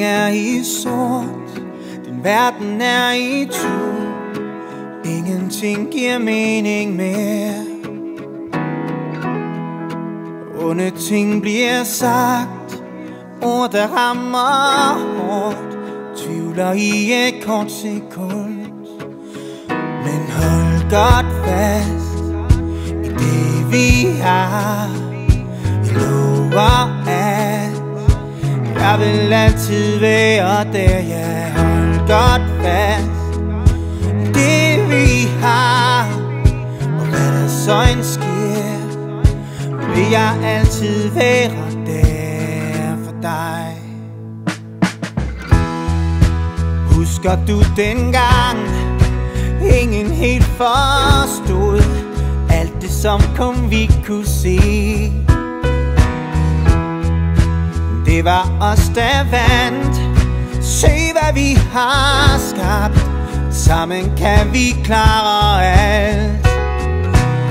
Alting er i sort, din verden er i tu. Ingenting giver mening mere. Onde ting bliver sagt, ord der rammer hårdt, tvivler i et kort sekund. Men hold godt fast i det vi har. Jeg lover at jeg vil altid være der. Ja, hold godt fast i det vi har. Og hvad der så end sker, vil jeg altid være der for dig. Husker du dengang ingen helt forstod alt det som kun vi kunne se? Det var os der vandt. Se hvad vi har skabt. Sammen kan vi klare alt.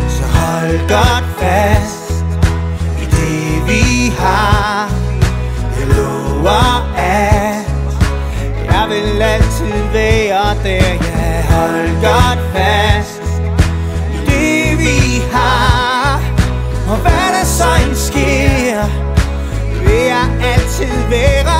Så hold godt fast i det vi har. Jeg lover at jeg vil altid være der. Ja, hold godt fast i det vi har. Og hvad der så end sker, vil jeg altid være